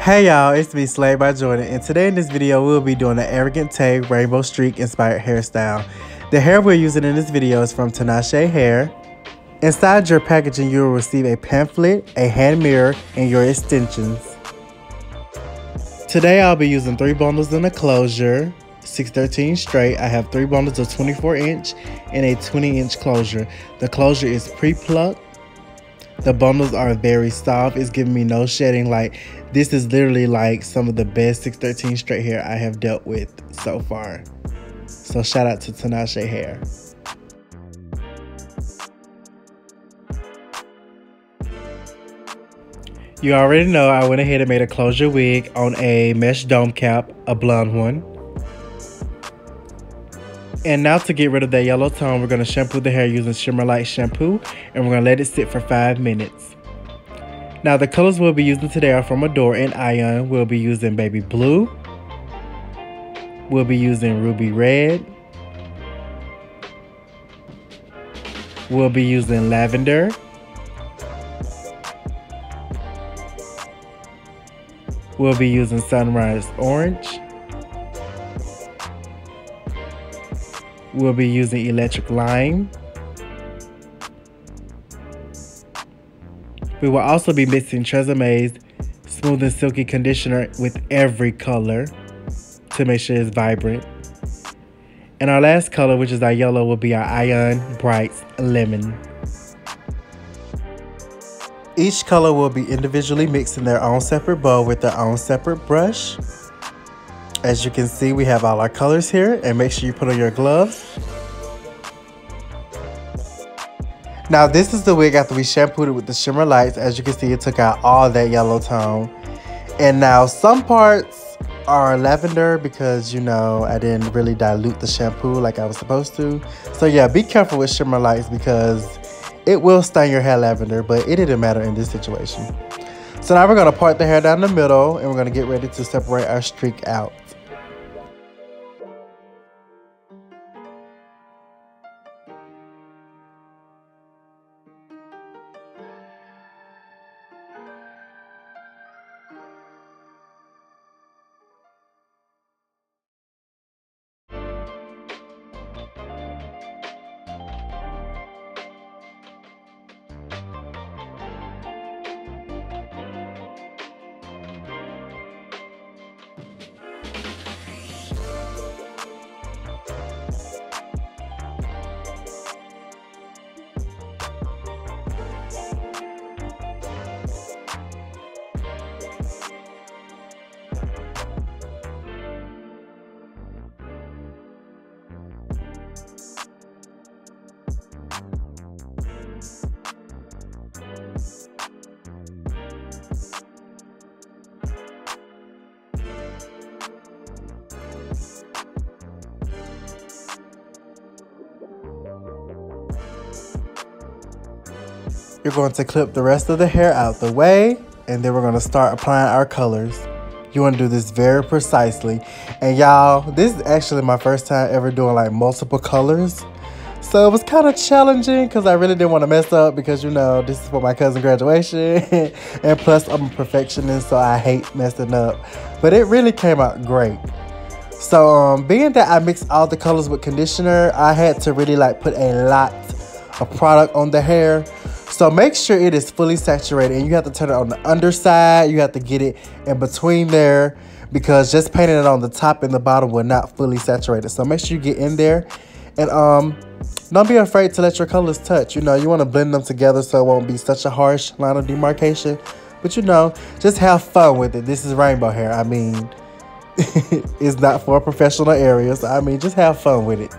Hey y'all, it's me Slay by Jordan, and today in this video we'll be doing an Arrogant Tay rainbow streak inspired hairstyle. The hair we're using in this video is from Tinashe Hair. Inside your packaging you will receive a pamphlet, a hand mirror, and your extensions. Today I'll be using 3 bundles in a closure, 613 straight. I have 3 bundles of 24 inch and a 20 inch closure. The closure is pre-plucked. The bundles are very soft. It's giving me no shedding. Like, this is literally like some of the best 613 straight hair I have dealt with so far. So shout out to Tinashe Hair. You already know I went ahead and made a closure wig on a mesh dome cap, a blonde one. And now to get rid of that yellow tone, we're going to shampoo the hair using Shimmer Light shampoo, and we're going to let it sit for 5 minutes. Now the colors we'll be using today are from Adore and Ion. We'll be using Baby Blue. We'll be using Ruby Red. We'll be using Lavender. We'll be using Sunrise Orange. We'll be using Electric Lime. We will also be mixing Treseme's Smooth and Silky Conditioner with every color to make sure it's vibrant. And our last color, which is our yellow, will be our Ion Brights Lemon. Each color will be individually mixed in their own separate bowl with their own separate brush. As you can see, we have all our colors here, and make sure you put on your gloves. Now this is the wig after we shampooed it with the Shimmer Lights. As you can see, it took out all that yellow tone. And now some parts are lavender because, you know, I didn't really dilute the shampoo like I was supposed to. So yeah, be careful with Shimmer Lights because it will stain your hair lavender, but it didn't matter in this situation. So now we're going to part the hair down the middle, and we're going to get ready to separate our streak out. You're going to clip the rest of the hair out the way, and then we're going to start applying our colors. You want to do this very precisely. And y'all, this is actually my first time ever doing like multiple colors. So it was kind of challenging because I really didn't want to mess up because, you know, this is for my cousin's graduation. And plus I'm a perfectionist, so I hate messing up. But it really came out great. So being that I mixed all the colors with conditioner, I had to really like put a lot of product on the hair. So make sure it is fully saturated, and you have to turn it on the underside. You have to get it in between there because just painting it on the top and the bottom will not fully saturate it. So make sure you get in there, and don't be afraid to let your colors touch. You know, you want to blend them together so it won't be such a harsh line of demarcation. But you know, just have fun with it. This is rainbow hair. I mean, it's not for professional areas. So, I mean, just have fun with it.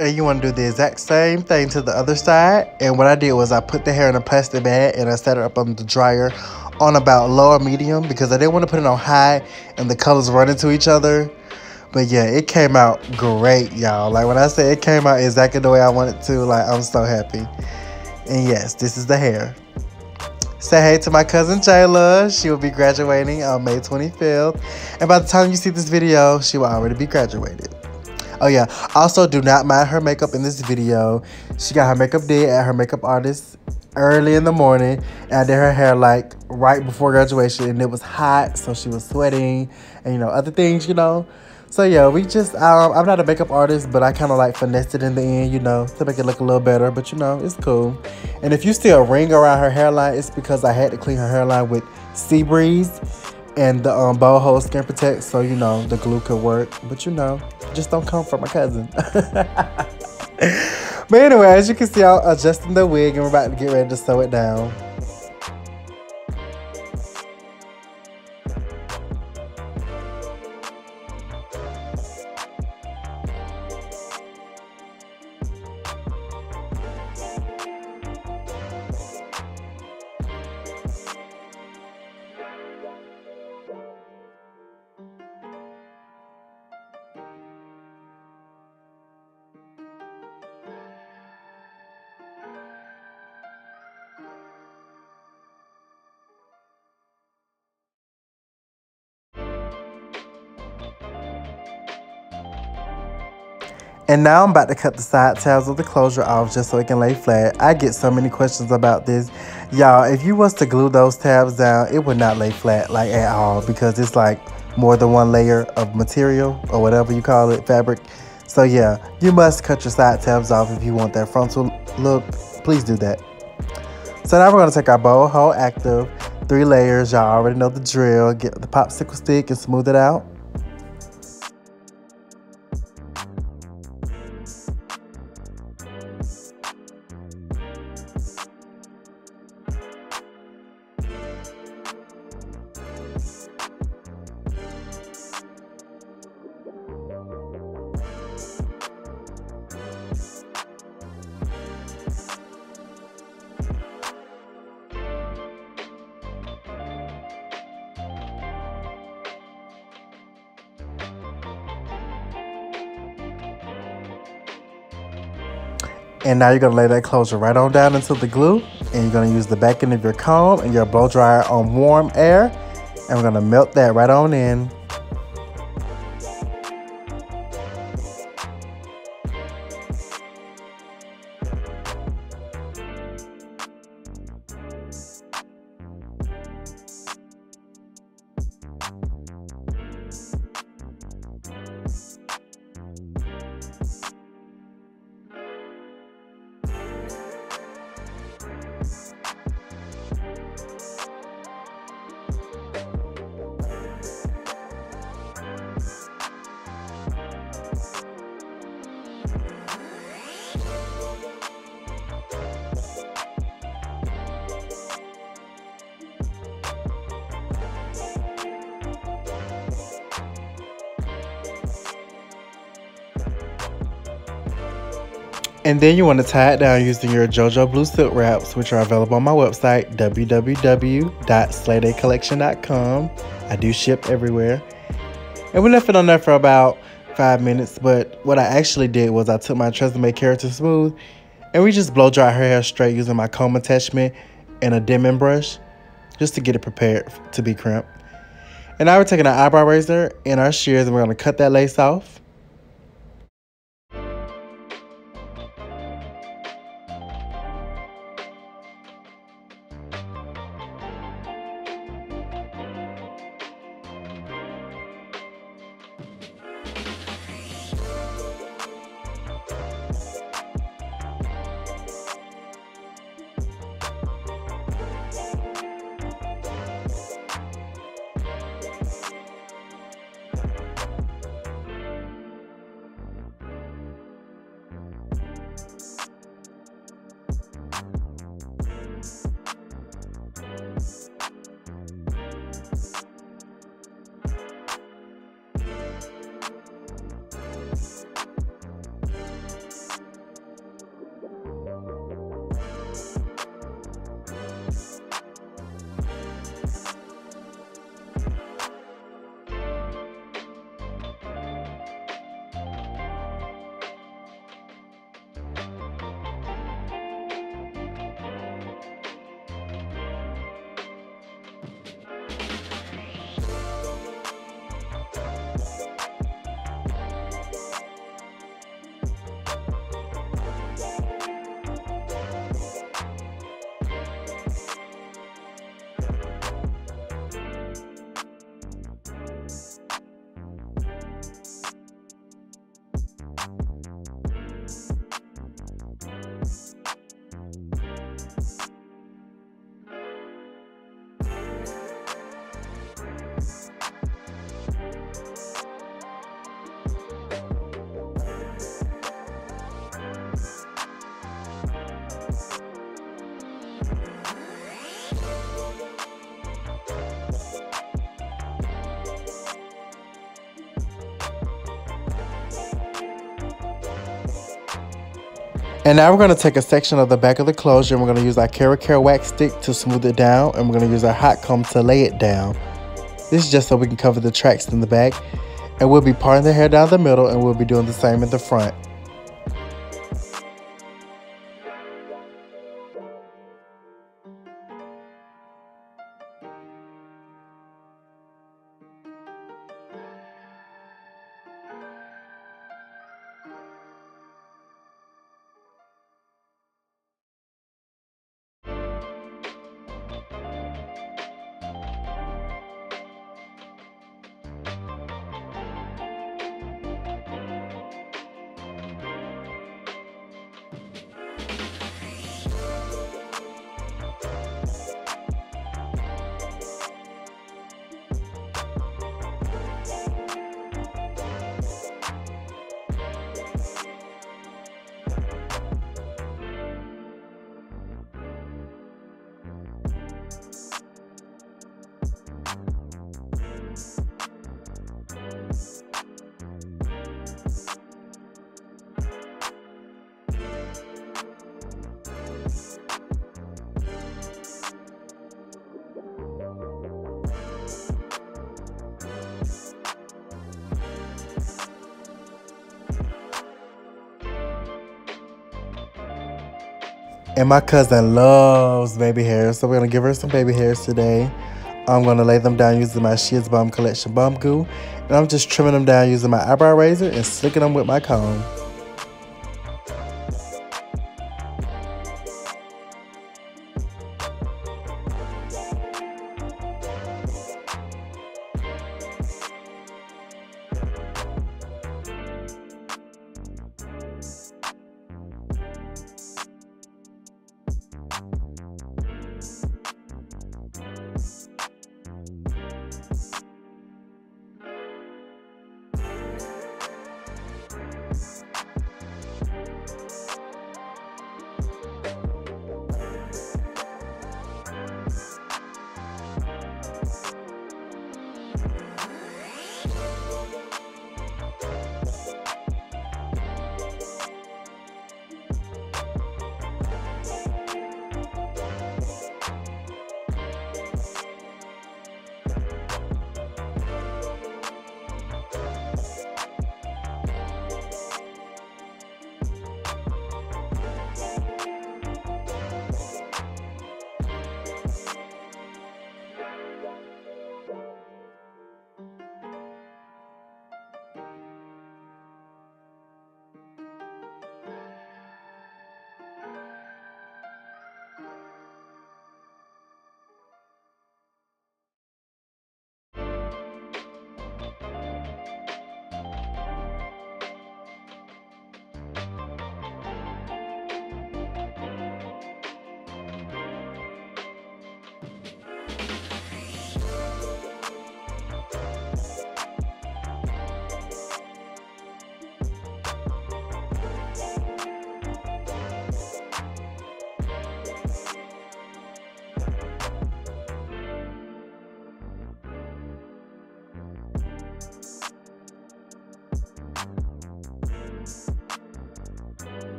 And you want to do the exact same thing to the other side. And what I did was I put the hair in a plastic bag and I set it up on the dryer on about low or medium because I didn't want to put it on high and the colors run into each other. But yeah, it came out great, y'all. Like when I say it came out exactly the way I wanted to, like I'm so happy. And yes, this is the hair. Say hey to my cousin Jayla. She will be graduating on May 25th. And by the time you see this video, she will already be graduated. Oh yeah, also do not mind her makeup in this video. She got her makeup did at her makeup artist early in the morning. And I did her hair like right before graduation and it was hot, so she was sweating and you know, other things, you know. So yeah, we just, I'm not a makeup artist, but I kind of like finessed it in the end, you know, to make it look a little better, but you know, it's cool. And if you see a ring around her hairline, it's because I had to clean her hairline with Seabreeze and the boho skin protect, so you know, the glue could work, but you know, just don't come for my cousin. But anyway, as you can see, I'm adjusting the wig and we're about to get ready to sew it down. And now I'm about to cut the side tabs of the closure off just so it can lay flat. I get so many questions about this. Y'all, if you was to glue those tabs down, it would not lay flat like at all because it's like more than one layer of material or whatever you call it, fabric. So yeah, you must cut your side tabs off if you want that frontal look. Please do that. So now we're going to take our boho active 3 layers. Y'all already know the drill. Get the popsicle stick and smooth it out. And now you're gonna lay that closure right on down into the glue. And you're gonna use the back end of your comb and your blow dryer on warm air. And we're gonna melt that right on in. And then you want to tie it down using your JoJo Blue silk wraps, which are available on my website, www.slaydaycollection.com. I do ship everywhere. And we left it on there for about 5 minutes, but what I actually did was I took my Tresemme Keratin Smooth and we just blow dry her hair straight using my comb attachment and a dimming brush just to get it prepared to be crimped. And now we're taking our eyebrow razor and our shears and we're going to cut that lace off. And now we're going to take a section of the back of the closure and we're going to use our Care wax stick to smooth it down, and we're going to use our hot comb to lay it down. This is just so we can cover the tracks in the back, and we'll be parting the hair down the middle and we'll be doing the same in the front. And my cousin loves baby hairs, so we're going to give her some baby hairs today. I'm going to lay them down using my Shears Balm Collection Bum Glue. And I'm just trimming them down using my eyebrow razor and slicking them with my comb.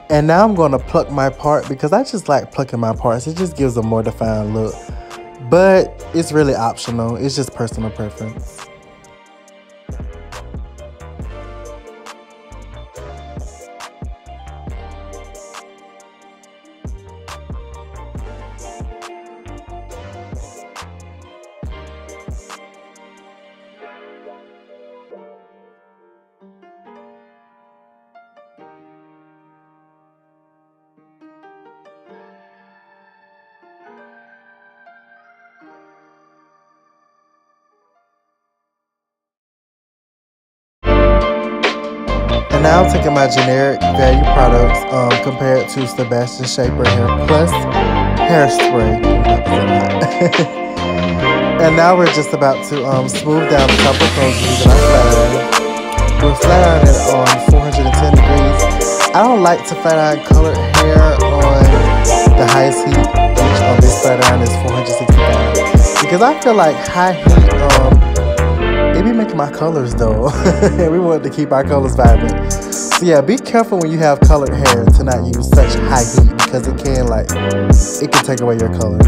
And now I'm going to pluck my part because I just like plucking my parts. It just gives a more defined look. But it's really optional. It's just personal preference. And now I'm taking my generic value products compared to Sebastian Shaper Hair Plus Hairspray. And now we're just about to smooth down the top of clothes using our flat iron. We're flat ironing on 410 degrees. I don't like to flat iron colored hair on the highest heat, which on this flat iron is 465. Because I feel like high heat, it be making my colors dull. And we want to keep our colors vibrant. So yeah, be careful when you have colored hair to not use such high heat because it can take away your color.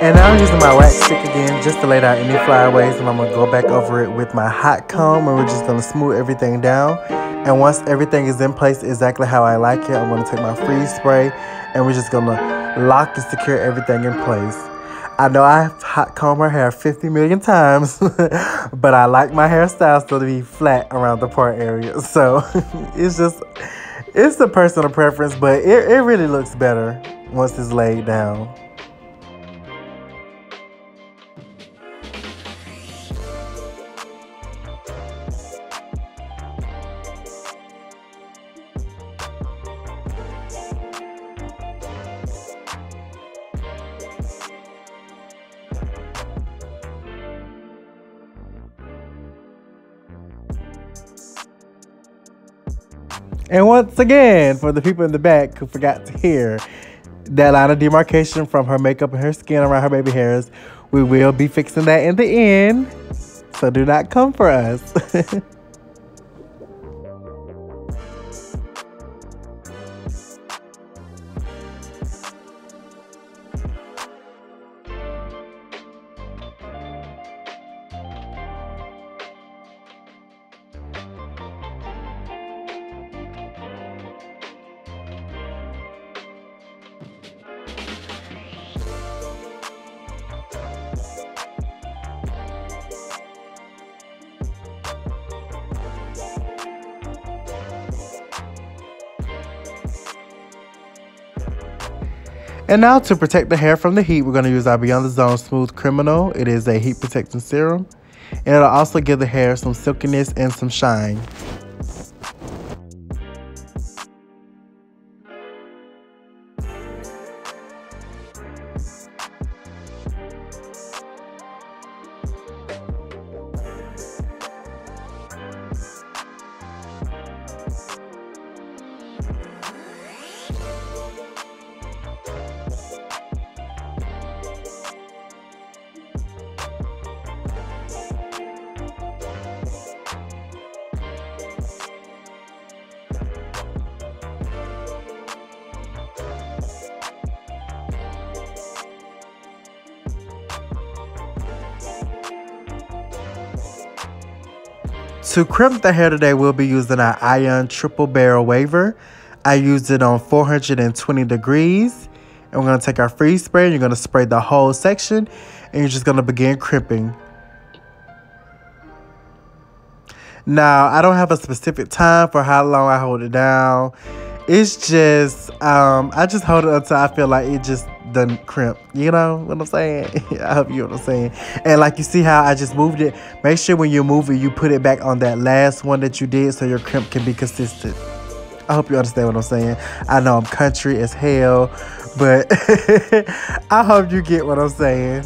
And now I'm using my wax stick again just to lay down any flyaways, and I'm going to go back over it with my hot comb, and we're just going to smooth everything down. And once everything is in place exactly how I like it, I'm going to take my freeze spray, and we're just going to lock and secure everything in place. I know I've hot combed my hair 50 million times, but I like my hairstyle still to be flat around the part area. So it's a personal preference, but it really looks better once it's laid down. And once again, for the people in the back who forgot to hear, that line of demarcation from her makeup and her skin around her baby hairs, we will be fixing that in the end. So do not come for us. And now to protect the hair from the heat, we're going to use our Beyond the Zone Smooth Criminal. It is a heat protecting serum. And it'll also give the hair some silkiness and some shine. To crimp the hair today, we'll be using our Ion Triple Barrel Waver. I used it on 420 degrees. And we're going to take our freeze spray and you're going to spray the whole section. And you're just going to begin crimping. Now, I don't have a specific time for how long I hold it down. It's just, I just hold it until I feel like it just done crimp. You know what I'm saying? I hope you know what I'm saying. And like you see how I just moved it. Make sure when you move it, you put it back on that last one that you did so your crimp can be consistent. I hope you understand what I'm saying. I know I'm country as hell, but I hope you get what I'm saying.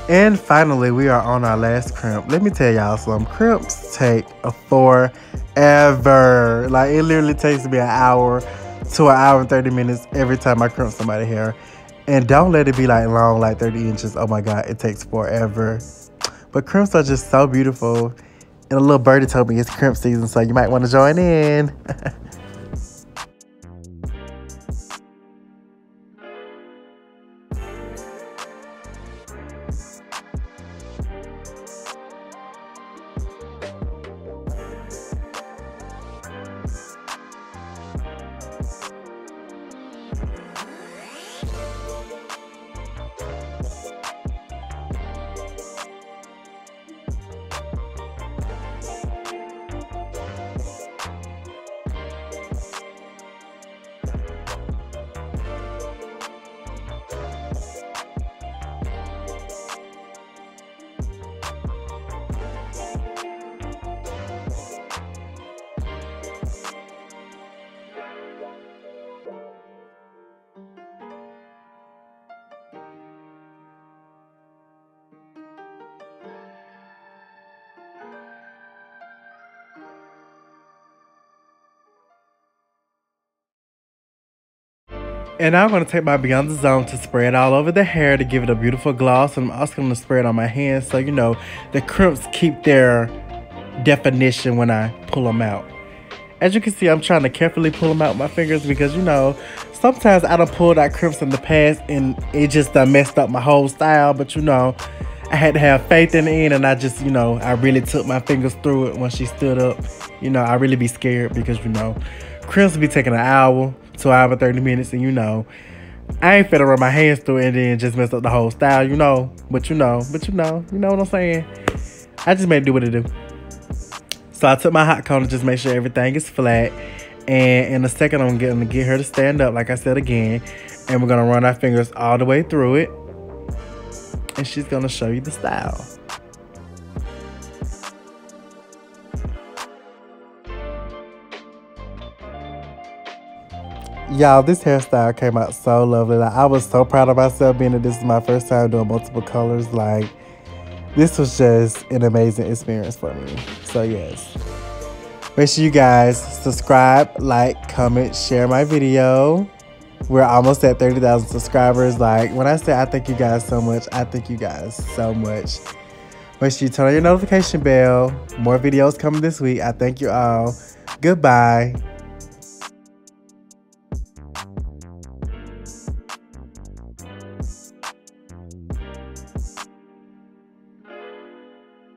And finally, we are on our last crimp. Let me tell y'all, some crimps take forever. Like, it literally takes me an hour to an hour and 30 minutes every time I crimp somebody's hair. And don't let it be like long, like 30 inches. Oh my God, it takes forever. But crimps are just so beautiful. And a little birdie told me it's crimp season, so you might want to join in. And now I'm going to take my Beyond the Zone to spray it all over the hair to give it a beautiful gloss. And I'm also going to spray it on my hands so, you know, the crimps keep their definition when I pull them out. As you can see, I'm trying to carefully pull them out with my fingers because, you know, sometimes I done pulled out crimps in the past and it just done messed up my whole style. But, you know, I had to have faith in the end, and I just, you know, I really took my fingers through it when she stood up. You know, I really be scared because, you know, crimps be taking an hour to an hour and 30 minutes, and, you know, I ain't finna run my hands through it and then just mess up the whole style, you know. But you know what I'm saying? I just made it do what it do. So I took my hot comb to just make sure everything is flat. And in a second, I'm gonna get her to stand up, like I said again. And we're gonna run our fingers all the way through it. And she's gonna show you the style. Y'all, this hairstyle came out so lovely. Like, I was so proud of myself being that this is my first time doing multiple colors. Like, this was just an amazing experience for me. So yes, make sure you guys subscribe, like, comment, share my video. We're almost at 30,000 subscribers. Like, when I say I thank you guys so much, I thank you guys so much. Make sure you turn on your notification bell. More videos coming this week. I thank you all. Goodbye.